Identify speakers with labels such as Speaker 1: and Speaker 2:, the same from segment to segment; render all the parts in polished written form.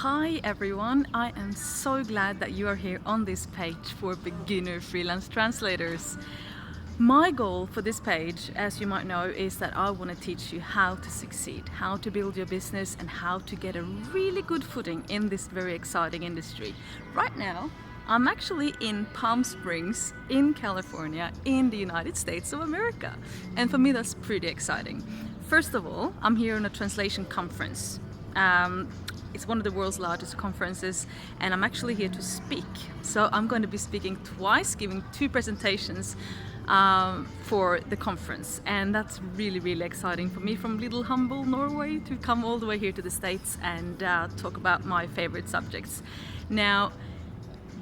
Speaker 1: Hi everyone, I am so glad that you are here on this page for beginner freelance translators. My goal for this page, as you might know, is that I want to teach you how to succeed, how to build your business and how to get a really good footing in this very exciting industry. Right now, I'm actually in Palm Springs in California in the United States of America. And for me that's pretty exciting. First of all, I'm here on a translation conference. It's one of the world's largest conferences and I'm actually here to speak. So I'm going to be speaking twice, giving two presentations for the conference, and that's really exciting for me from little humble Norway to come all the way here to the States and talk about my favorite subjects. Now,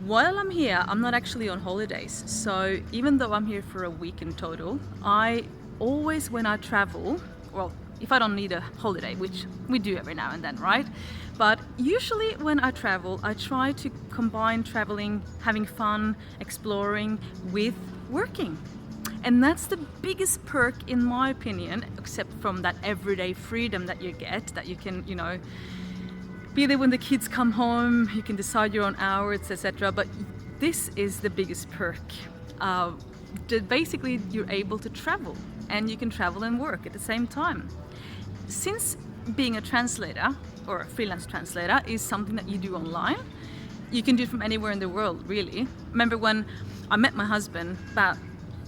Speaker 1: while I'm here, I'm not actually on holidays, so even though I'm here for a week in total, I always, when I travel, well, if I don't need a holiday, which we do every now and then, right? But usually when I travel, I try to combine traveling, having fun, exploring with working. And that's the biggest perk in my opinion, except from that everyday freedom that you get, that you can, be there when the kids come home, you can decide your own hours, etc. But this is the biggest perk. Basically, you're able to travel and you can travel and work at the same time. Since being a translator or a freelance translator is something that you do online, you can do it from anywhere in the world, really. Remember when I met my husband about,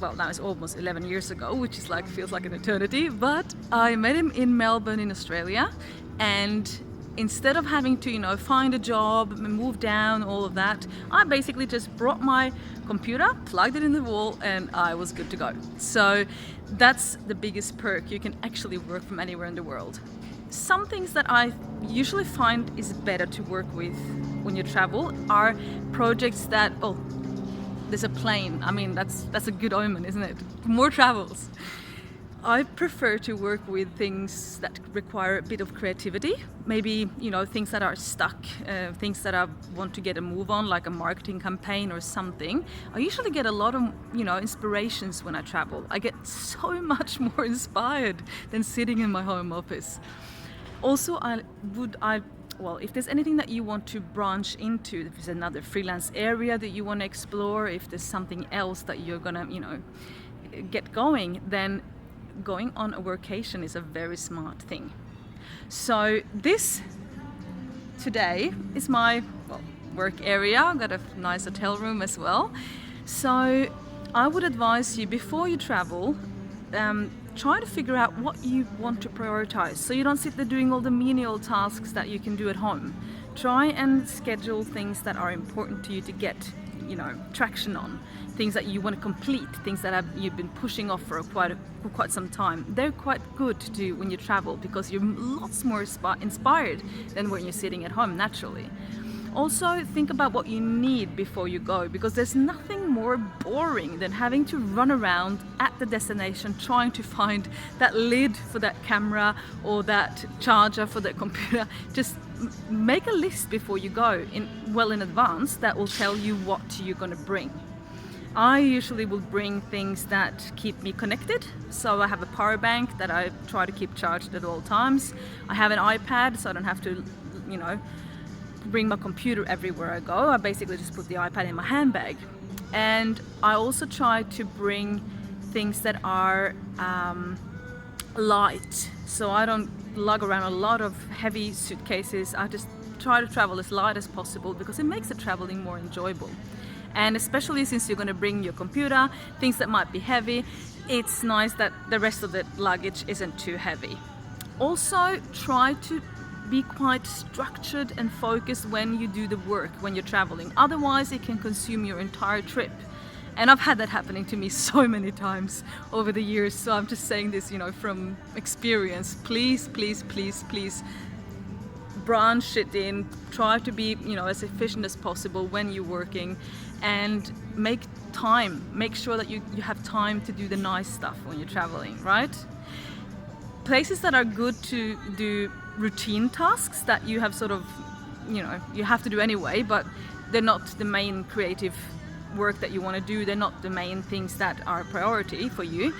Speaker 1: well, now it's almost 11 years ago, which is like, feels like an eternity, but I met him in Melbourne in Australia, and instead of having to, find a job and move down, all of that, I basically just brought my computer, plugged it in the wall, and I was good to go. So that's the biggest perk. You can actually work from anywhere in the world. Some things that I usually find is better to work with when you travel are projects that, oh, there's a plane. I mean, that's a good omen, isn't it? More travels. I prefer to work with things that require a bit of creativity. Maybe, things that are stuck, things that I want to get a move on, like a marketing campaign or something. I usually get a lot of, inspirations when I travel. I get so much more inspired than sitting in my home office. Also, well, if there's anything that you want to branch into, if there's another freelance area that you want to explore, if there's something else that you're gonna, get going, then going on a workation is a very smart thing. So this today is my work area. I've got a nice hotel room as well. So I would advise you, before you travel, try to figure out what you want to prioritize, so you don't sit there doing all the menial tasks that you can do at home. Try and schedule things that are important to you to get traction on, things that you want to complete, things that you've been pushing off for quite some time. They're quite good to do when you travel because you're lots more inspired than when you're sitting at home naturally. Also, think about what you need before you go, because there's nothing more boring than having to run around at the destination trying to find that lid for that camera or that charger for the computer. Just make a list before you go in advance that will tell you what you're going to bring. I usually will bring things that keep me connected. So I have a power bank that I try to keep charged at all times. I have an iPad, so I don't have to, bring my computer everywhere I go. I basically just put the iPad in my handbag. And I also try to bring things that are light. So I don't lug around a lot of heavy suitcases. I just try to travel as light as possible because it makes the traveling more enjoyable. And especially since you're going to bring your computer, things that might be heavy, it's nice that the rest of the luggage isn't too heavy. Also, try to be quite structured and focused when you do the work, when you're traveling. Otherwise, it can consume your entire trip. And I've had that happening to me so many times over the years. So I'm just saying this, from experience. Please branch it in. Try to be, as efficient as possible when you're working, and make time. Make sure that you have time to do the nice stuff when you're traveling, right? Places that are good to do routine tasks that you have sort of, you have to do anyway, but they're not the main creative work that you want to do. They're not the main things that are a priority for you.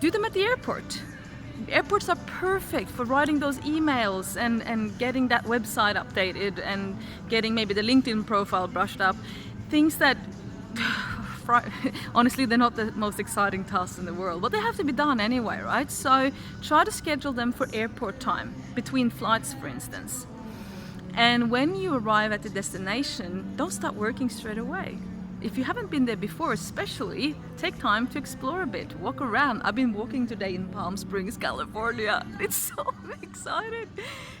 Speaker 1: Do them at the airport. Airports are perfect for writing those emails and getting that website updated and getting maybe the LinkedIn profile brushed up. Things that honestly, they're not the most exciting tasks in the world, but they have to be done anyway, right? So try to schedule them for airport time, between flights, for instance. And when you arrive at the destination, don't start working straight away. If you haven't been there before, especially, take time to explore a bit, walk around. I've been walking today in Palm Springs, California. It's so exciting.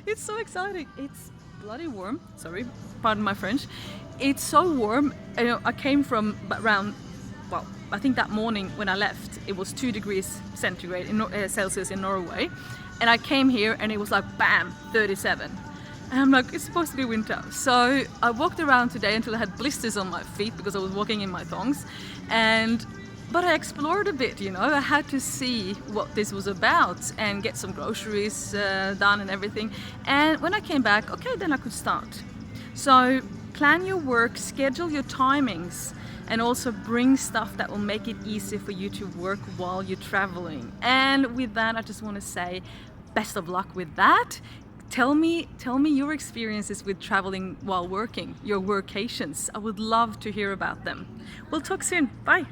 Speaker 1: It's so exciting. It's bloody warm. Sorry, pardon my French. It's so warm. I came from around, well, I think that morning when I left, it was 2 degrees centigrade in Celsius in Norway. And I came here and it was like, bam, 37. And I'm like, it's supposed to be winter. So I walked around today until I had blisters on my feet because I was walking in my thongs. But I explored a bit, I had to see what this was about and get some groceries done and everything. And when I came back, okay, then I could start. So plan your work, schedule your timings, and also bring stuff that will make it easy for you to work while you're traveling. And with that, I just want to say best of luck with that. Tell me your experiences with traveling while working, your workations. I would love to hear about them. We'll talk soon. Bye.